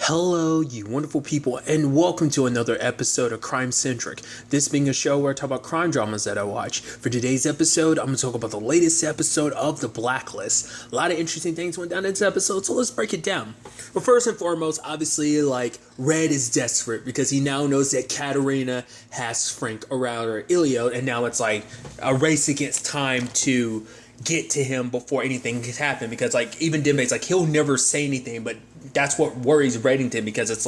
Hello, you wonderful people, and welcome to another episode of Crime Centric. This being a show where I talk about crime dramas that I watch. For today's episode, I'm going to talk about the latest episode of The Blacklist. A lot of interesting things went down in this episode, so let's break it down. But first and foremost, obviously, Red is desperate because he now knows that Katerina has Frank around her Ilio, and now it's like a race against time to get to him before anything can happen, because even Dembe's he'll never say anything, but that's what worries Reddington, because it's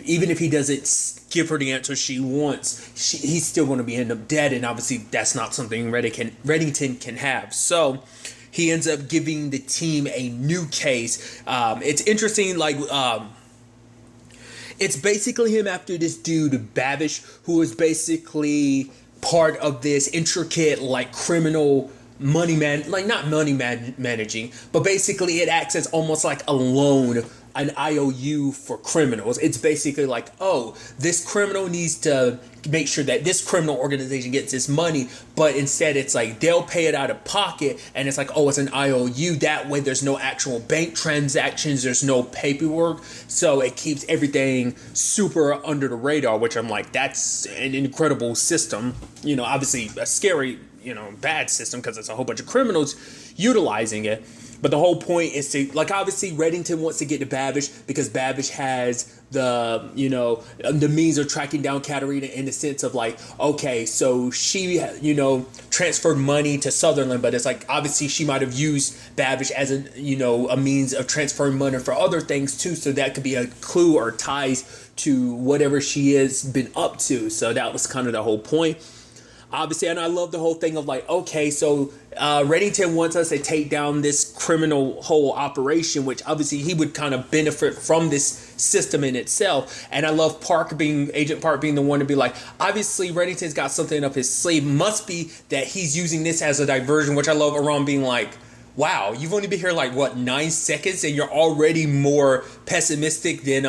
even if he doesn't give her the answer she wants, he's still going to end up dead, and obviously that's not something Reddington can have. So he ends up giving the team a new case. It's interesting, it's basically him after this dude Babish, who is basically part of this intricate criminal managing, but basically it acts as almost like a loan, an IOU for criminals. It's basically this criminal needs to make sure that this criminal organization gets this money, but instead it's they'll pay it out of pocket, and it's it's an IOU. That way there's no actual bank transactions, there's no paperwork, so it keeps everything super under the radar, which I'm that's an incredible system. Obviously a scary, bad system, because it's a whole bunch of criminals utilizing it. But the whole point is to, obviously Reddington wants to get to Babish because Babish has the means of tracking down Katerina, in the sense of okay, so she, transferred money to Sutherland, but it's obviously she might have used Babish as a means of transferring money for other things too. So that could be a clue or ties to whatever she has been up to. So that was kind of the whole point. Obviously, and I love the whole thing of okay, so Reddington wants us to take down this criminal whole operation, which obviously he would kind of benefit from this system in itself. And I love Agent Park being the one to be obviously Reddington's got something up his sleeve. Must be that he's using this as a diversion, which I love Aram being wow, you've only been here 9 seconds and you're already more pessimistic than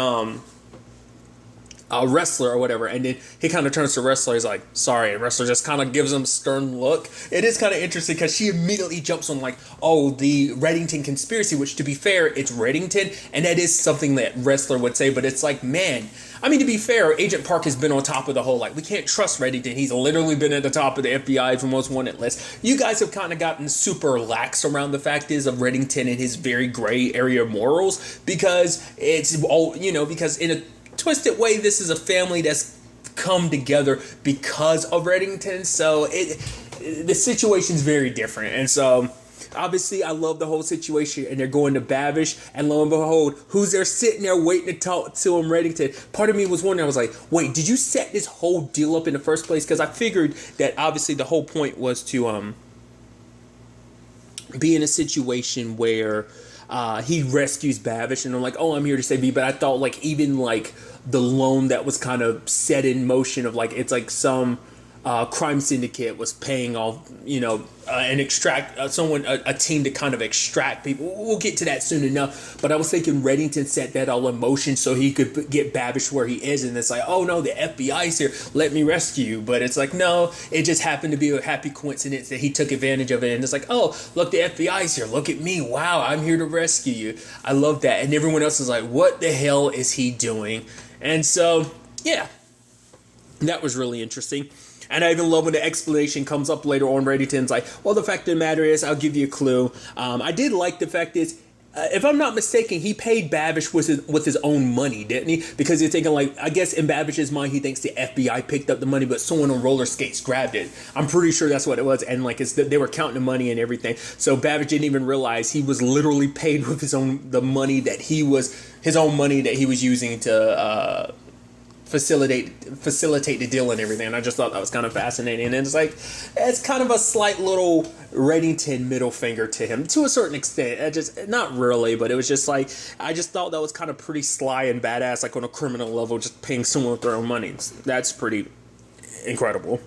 a Wrestler or whatever. And then he kind of turns to Wrestler, he's sorry, and Wrestler just kind of gives him a stern look. It is kind of interesting because she immediately jumps on the Reddington conspiracy, which, to be fair, it's Reddington, and that is something that Wrestler would say. But it's man, I mean, to be fair, Agent Park has been on top of the whole we can't trust Reddington. He's literally been at the top of the FBI's most wanted list. You guys have kind of gotten super lax around the fact is of Reddington and his very gray area morals, because it's all, because in a twisted way, this is a family that's come together because of Reddington. So the situation's very different. And so obviously I love the whole situation, and they're going to Babish, and lo and behold, who's there sitting there waiting to talk to him? Reddington. Part of me was wondering, I was wait, did you set this whole deal up in the first place? Because I figured that obviously the whole point was to be in a situation where he rescues Babish, and I'm I'm here to save you. But I thought even the loan that was kind of set in motion of it's some crime syndicate was paying off, and extract a team to kind of extract people. We'll get to that soon enough. But I was thinking Reddington set that all in motion so he could get Babish where he is, and it's oh no, the FBI's here, let me rescue you. But it's no, it just happened to be a happy coincidence that he took advantage of it, and it's oh, look, the FBI's here, look at me, wow, I'm here to rescue you. I love that. And everyone else is what the hell is he doing? And so, yeah, that was really interesting. And I even love when the explanation comes up later on. Reddington's well, the fact of the matter is, I'll give you a clue. I did like the fact is, if I'm not mistaken, he paid Babish with his own money, didn't he? Because you're thinking I guess in Babish's mind, he thinks the FBI picked up the money, but someone on roller skates grabbed it. I'm pretty sure that's what it was. And they were counting the money and everything. So Babish didn't even realize he was literally paid with his own money that he was using to facilitate the deal and everything. And I just thought that was kind of fascinating. And it's it's kind of a slight little Reddington middle finger to him to a certain extent. Not really, but it was just I just thought that was kind of pretty sly and badass, on a criminal level, just paying someone with their own money. That's pretty incredible.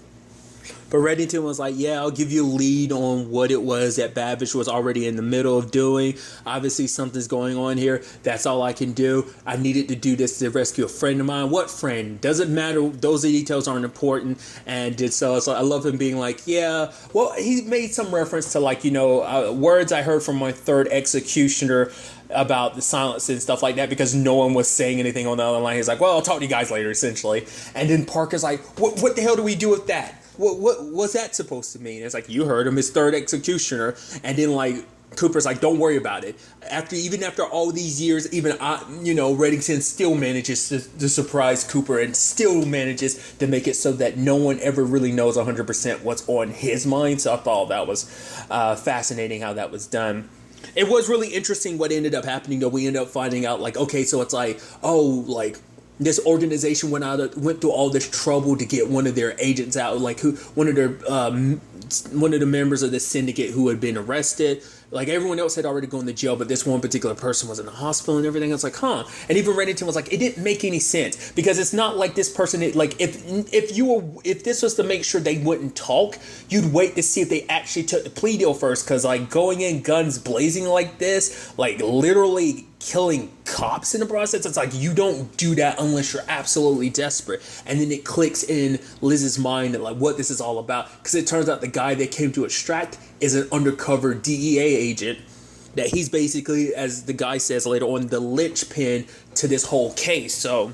But Reddington was like, yeah, I'll give you a lead on what it was that Babish was already in the middle of doing. Obviously, something's going on here. That's all I can do. I needed to do this to rescue a friend of mine. What friend? Doesn't matter. Those details aren't important. And did so. So I love him being like, yeah. Well, he made some reference to, like, words I heard from my third executioner about the silence and stuff like that, because no one was saying anything on the other line. He's like, well, I'll talk to you guys later, essentially. And then Parker's like, what the hell do we do with that? What was that supposed to mean? It's like, you heard him, his third executioner. And then, like, Cooper's like, don't worry about it. Even after all these years, Reddington still manages to surprise Cooper and still manages to make it so that no one ever really knows 100% what's on his mind. So I thought that was fascinating how that was done. It was really interesting what ended up happening, though. We ended up finding out, like, okay, so it's like, this organization went through all this trouble to get one of their agents out, like one of the members of the syndicate who had been arrested. Like, everyone else had already gone to jail, but this one particular person was in the hospital and everything. I was like, huh. And even Reddington was like, it didn't make any sense, because it's not like this person, if this was to make sure they wouldn't talk, you'd wait to see if they actually took the plea deal first. Because, like, going in guns blazing like this, like, literally killing cops in the process, it's like, you don't do that unless you're absolutely desperate. And then it clicks in Liz's mind and, like, what this is all about, because it turns out the guy they came to extract is an undercover DEA agent, that he's basically, as the guy says later on, the linchpin to this whole case. So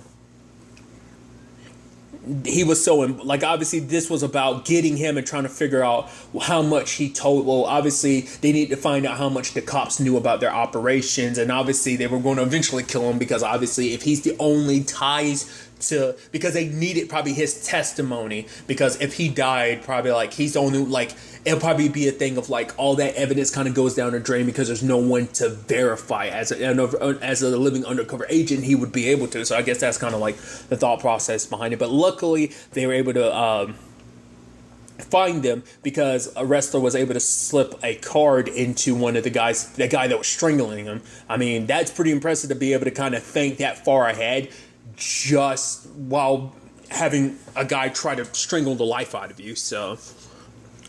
he was obviously this was about getting him and trying to figure out how much he told. Well, obviously they need to find out how much the cops knew about their operations, and obviously they were going to eventually kill him, because obviously if he's the only ties to, because they needed probably his testimony, because if he died, probably, like, he's the only, like, it'll probably be a thing of, like, all that evidence kind of goes down the drain, because there's no one to verify. As a living undercover agent, he would be able to. So I guess that's kind of like the thought process behind it. But luckily they were able to find them, because a wrestler was able to slip a card into one of the guy that was strangling him. I mean, that's pretty impressive to be able to kind of think that far ahead, just while having a guy try to strangle the life out of you. So,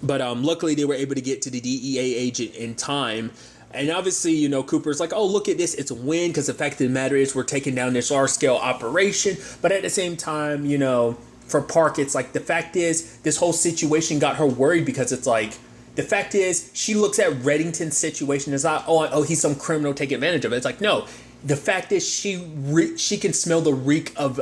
but luckily they were able to get to the DEA agent in time. And obviously, Cooper's like, oh, look at this, it's a win, because the fact of the matter is we're taking down this large-scale operation. But at the same time, for Park, it's like, the fact is, this whole situation got her worried, because it's like, the fact is, she looks at Reddington's situation as not, he's some criminal taking advantage of it. It's like, no. The fact is, she can smell the reek of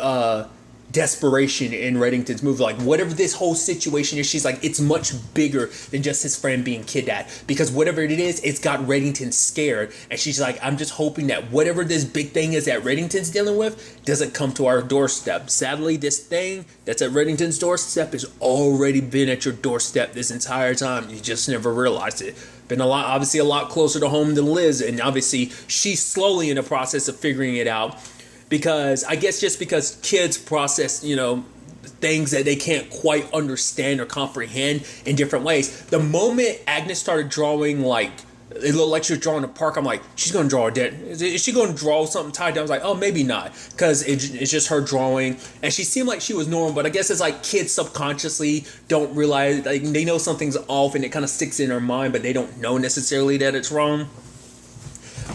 desperation in Reddington's move. Like, whatever this whole situation is, she's like, it's much bigger than just his friend being kidnapped, because whatever it is, it's got Reddington scared. And she's like, I'm just hoping that whatever this big thing is that Reddington's dealing with doesn't come to our doorstep. Sadly, this thing that's at Reddington's doorstep has already been at your doorstep this entire time. You just never realized it. Been a lot closer to home than Liz, and obviously she's slowly in the process of figuring it out, because I guess just because kids process things that they can't quite understand or comprehend in different ways. The moment Agnes started drawing, like, it looked like she was drawing a park, I'm like, she's going to draw a dead. Is she going to draw something tied down? I was like, oh, maybe not, because it's just her drawing. And she seemed like she was normal, but I guess it's like kids subconsciously don't realize, like, they know something's off and it kind of sticks in their mind, but they don't know necessarily that it's wrong.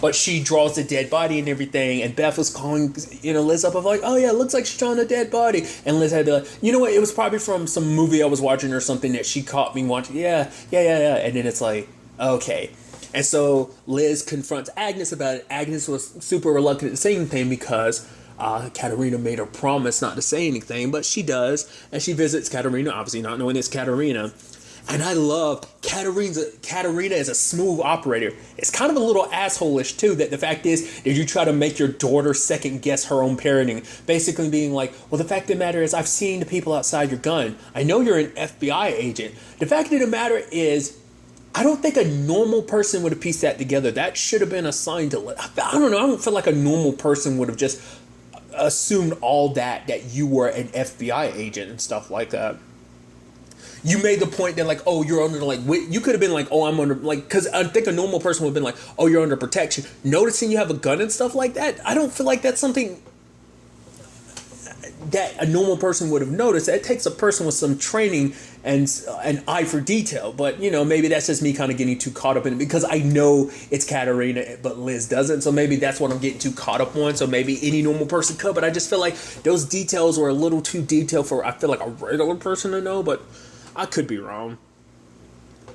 But she draws the dead body and everything, and Beth was calling, Liz up of like, oh yeah, it looks like she's drawing a dead body. And Liz had to, what, it was probably from some movie I was watching or something that she caught me watching. Yeah. And then it's like, okay. And so Liz confronts Agnes about it. Agnes was super reluctant to say anything, because Katerina made her promise not to say anything, but she does. And she visits Katerina, obviously not knowing it's Katerina. And I love Katerina is a smooth operator. It's kind of a little asshole-ish too, that the fact is that you try to make your daughter second guess her own parenting. Basically being like, well, the fact of the matter is, I've seen the people outside your gun. I know you're an FBI agent. The fact of the matter is, I don't think a normal person would have pieced that together. That should have been a sign to, I don't know, I don't feel like a normal person would have just assumed all that you were an FBI agent and stuff like that. You made the point that, like, oh, you're under, like, you could have been like, oh, I'm under, like, because I think a normal person would have been like, oh, you're under protection. Noticing you have a gun and stuff like that, I don't feel like that's something that a normal person would have noticed. That takes a person with some training and an eye for detail. But, maybe that's just me kind of getting too caught up in it because I know it's Katarina, but Liz doesn't. So maybe that's what I'm getting too caught up on. So maybe any normal person could, but I just feel like those details were a little too detailed for, I feel like, a regular person to know, but I could be wrong.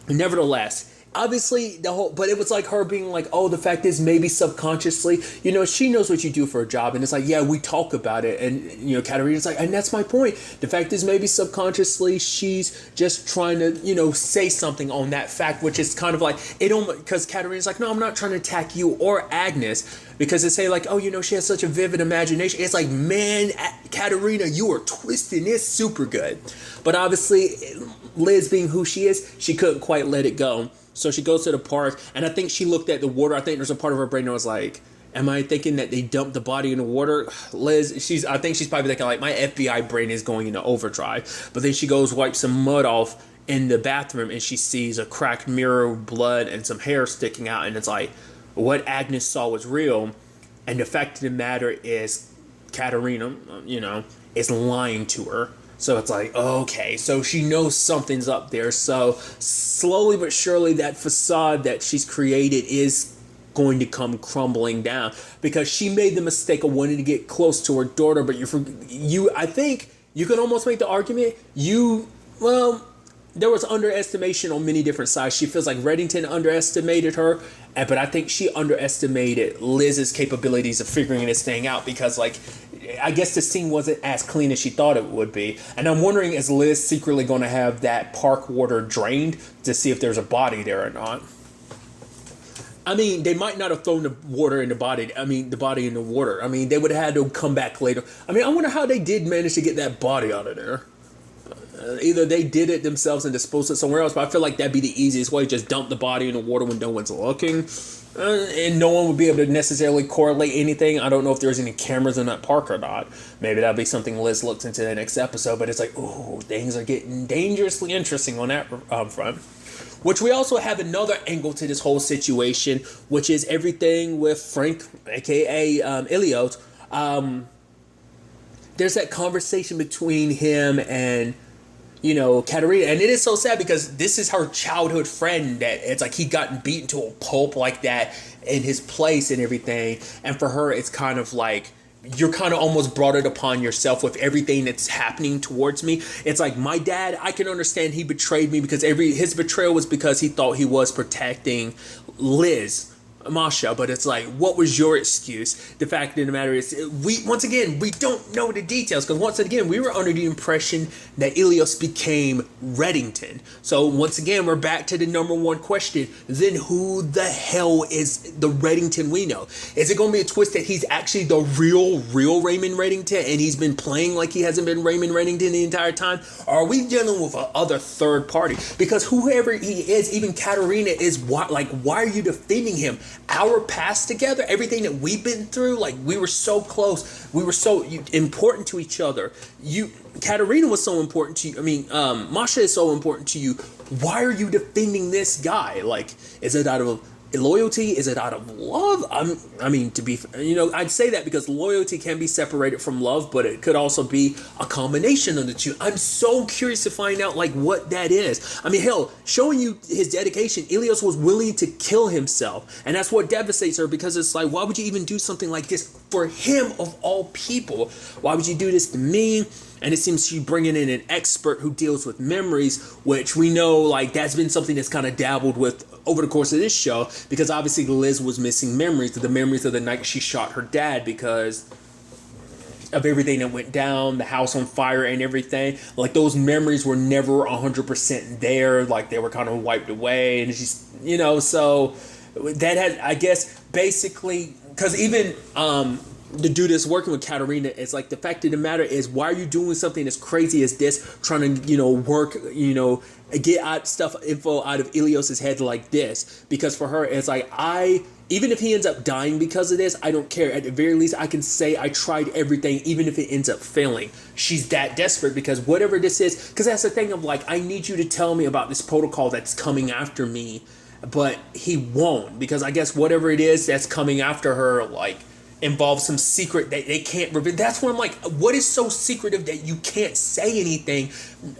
Nevertheless, obviously but it was like her being like, oh, the fact is maybe subconsciously, she knows what you do for a job, and it's like, yeah, we talk about it, and Katarina's like, and that's my point. The fact is maybe subconsciously she's just trying to say something on that fact, which is kind of like it almost, because Katarina's like, no, I'm not trying to attack you or Agnes, because they say like, oh, she has such a vivid imagination. It's like, man, Katarina, you are twisting this super good. But obviously Liz, being who she is, she couldn't quite let it go. So she goes to the park, and I think she looked at the water. I think there's a part of her brain that was like, am I thinking that they dumped the body in the water? Liz, I think she's probably thinking like, my FBI brain is going into overdrive. But then she goes, wipe some mud off in the bathroom, and she sees a cracked mirror, blood, and some hair sticking out. And it's like, what Agnes saw was real. And the fact of the matter is, Katarina, is lying to her. So it's like, okay, so she knows something's up there. So slowly but surely that facade that she's created is going to come crumbling down, because she made the mistake of wanting to get close to her daughter. But I think you can almost make the argument, there was underestimation on many different sides. She feels like Reddington underestimated her, but I think she underestimated Liz's capabilities of figuring this thing out, because I guess the scene wasn't as clean as she thought it would be. And I'm wondering, is Liz secretly going to have that park water drained to see if there's a body there or not? I mean, they might not have thrown the water in the body. The body in the water. They would have had to come back later. I wonder how they did manage to get that body out of there. Either they did it themselves and disposed it somewhere else, but I feel like that'd be the easiest way. Just dump the body in the water when no one's looking. And no one would be able to necessarily correlate anything. I don't know if there's any cameras in that park or not. Maybe that'll be something Liz looks into the next episode. But it's like, ooh, things are getting dangerously interesting on that front. Which we also have another angle to this whole situation, which is everything with Frank, aka Ilios. There's that conversation between him and Katarina, and it is so sad because this is her childhood friend that it's like he gotten beaten to a pulp like that in his place and everything, and for her it's kind of like you're kind of almost brought it upon yourself with everything that's happening towards me. It's like, my dad, I can understand he betrayed me because his betrayal was because he thought he was protecting Masha, but it's like, what was your excuse? The fact of the matter is, we don't know the details, because once again, we were under the impression that Ilios became Reddington. So once again, we're back to the number one question. Then who the hell is the Reddington we know? Is it going to be a twist that he's actually the real Raymond Reddington, and he's been playing like he hasn't been Raymond Reddington the entire time? Or are we dealing with a other third party? Because whoever he is, even Katarina, is why are you defending him? Our past together, everything that we've been through, we were so close, we were so important to each other. Katarina was so important to you. Masha is so important to you. Why are you defending this guy? Is it out of loyalty? Is it out of love? I'd say that because loyalty can be separated from love, but it could also be a combination of the two. I'm so curious to find out what that is. Hell, showing you his dedication, Ilios was willing to kill himself, and that's what devastates her, because it's like, why would you even do something like this for him of all people? Why would you do this to me? And it seems she's bringing in an expert who deals with memories, which we know that's been something that's kind of dabbled with over the course of this show, because obviously Liz was missing memories, the memories of the night she shot her dad, because of everything that went down, the house on fire and everything. Those memories were never 100% there. They were kind of wiped away, and she's, so that had, I guess, basically, because even the dude that's working with Katarina, it's the fact of the matter is, why are you doing something as crazy as this, trying to, work, get info out of Ilios's head like this? Because for her, it's even if he ends up dying because of this, I don't care. At the very least, I can say I tried everything, even if it ends up failing. She's that desperate, because whatever this is, because that's the thing of I need you to tell me about this protocol that's coming after me, but he won't, because I guess whatever it is that's coming after her, involves some secret that they can't reveal. That's when I'm like, what is so secretive that you can't say anything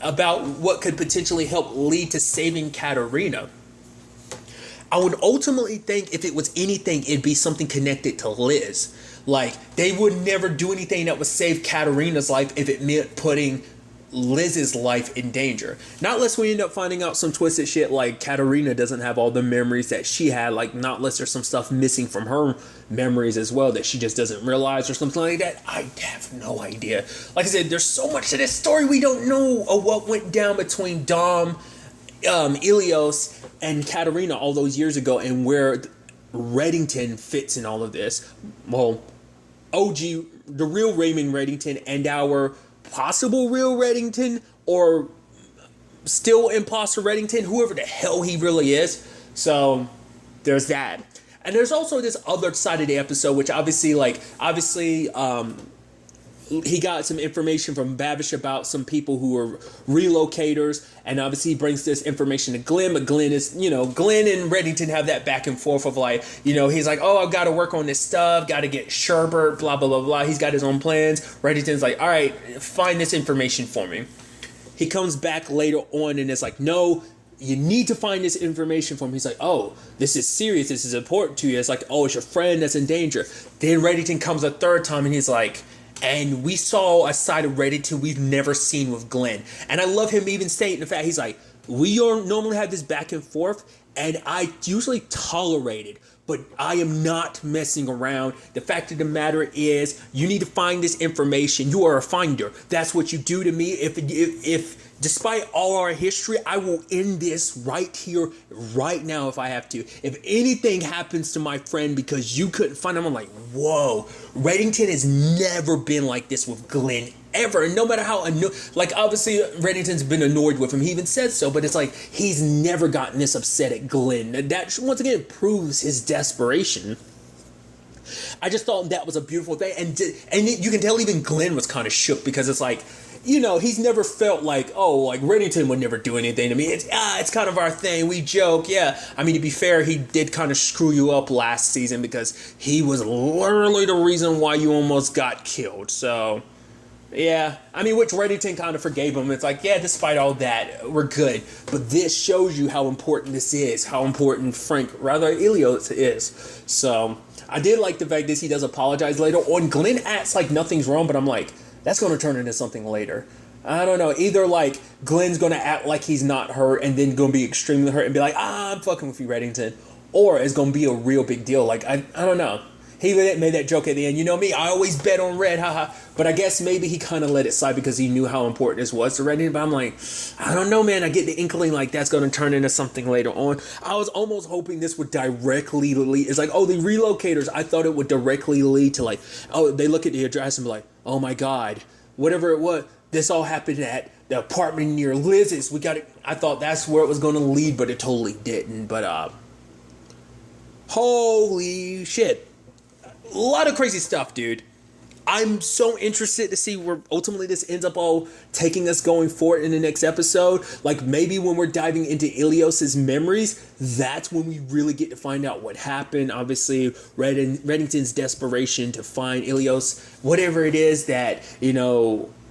about what could potentially help lead to saving Katarina? I would ultimately think if it was anything, it'd be something connected to Liz. Like, they would never do anything that would save Katarina's life if it meant putting Liz's life in danger. Not unless we end up finding out some twisted shit like Katarina doesn't have all the memories that she had, like not unless there's some stuff missing from her memories as well that she just doesn't realize or something like that. I have no idea. Like I said, there's so much to this story we don't know of what went down between Dom, Ilios, and Katarina all those years ago, and where Reddington fits in all of this. Well, OG, the real Raymond Reddington, and our possible real Reddington, or still imposter Reddington, whoever the hell he really is. So there's that. And there's also this other side of the episode, which obviously he got some information from Babish about some people who are relocators, and obviously he brings this information to Glenn, but Glenn is, Glenn and Reddington have that back and forth of like, he's like, oh, I've got to work on this stuff, got to get Sherbert, blah, blah, blah, blah. He's got his own plans. Reddington's like, all right, find this information for me. He comes back later on and is like, no, you need to find this information for me. He's like, oh, this is serious. This is important to you. It's like, oh, it's your friend that's in danger. Then Reddington comes a third time and he's like, and we saw a side of Reddington we've never seen with Glenn. And I love him even stating the fact, he's like, we normally have this back and forth, and I usually tolerate it, but I am not messing around. The fact of the matter is, you need to find this information. You are a finder. That's what you do to me. If despite all our history, I will end this right here, right now if I have to. If anything happens to my friend because you couldn't find him, I'm like, whoa. Reddington has never been like this with Glenn, ever. And no matter how obviously Reddington's been annoyed with him. He even said so, but it's like he's never gotten this upset at Glenn. That once again proves his desperation. I just thought that was a beautiful thing, and you can tell even Glenn was kind of shook because it's like, he's never felt like, oh, like Reddington would never do anything to me. It's kind of our thing. We joke, yeah. I mean, to be fair, he did kind of screw you up last season because he was literally the reason why you almost got killed. So, yeah. I mean, which Reddington kind of forgave him. It's like, yeah, despite all that, we're good. But this shows you how important this is, how important Ilios is. So, I did like the fact that he does apologize later on. Glenn acts like nothing's wrong, but I'm like, that's going to turn into something later. I don't know. Either like Glenn's going to act like he's not hurt and then going to be extremely hurt and be like, I'm fucking with you, Reddington. Or it's going to be a real big deal. Like, I don't know. He made that joke at the end. You know me, I always bet on red, haha. But I guess maybe he kind of let it slide because he knew how important this was to Reddington. But I'm like, I don't know, man. I get the inkling like that's going to turn into something later on. I was almost hoping this would directly lead. It's like, oh, the relocators. I thought it would directly lead to like, oh, they look at the address and be like, oh my God, whatever it was, this all happened at the apartment near Liz's. We got it. I thought that's where it was going to lead, but it totally didn't. But holy shit. A lot of crazy stuff, dude. I'm so interested to see where ultimately this ends up all taking us going forward in the next episode. Like maybe when we're diving into Ilios's memories, that's when we really get to find out what happened. Obviously, Reddington's desperation to find Ilios, whatever it is that,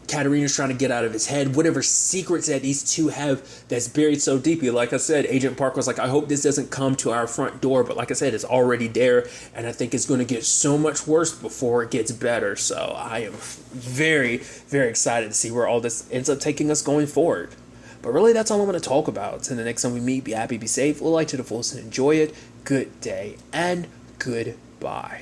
Katarina's trying to get out of his head, whatever secrets that these two have that's buried so deeply. Like I said, Agent Park was like, I hope this doesn't come to our front door. But like I said, it's already there. And I think it's going to get so much worse before it gets better. So I am very, very excited to see where all this ends up taking us going forward. But really, that's all I'm going to talk about. Until the next time we meet, be happy, be safe, live life to the fullest, and enjoy it. Good day and goodbye.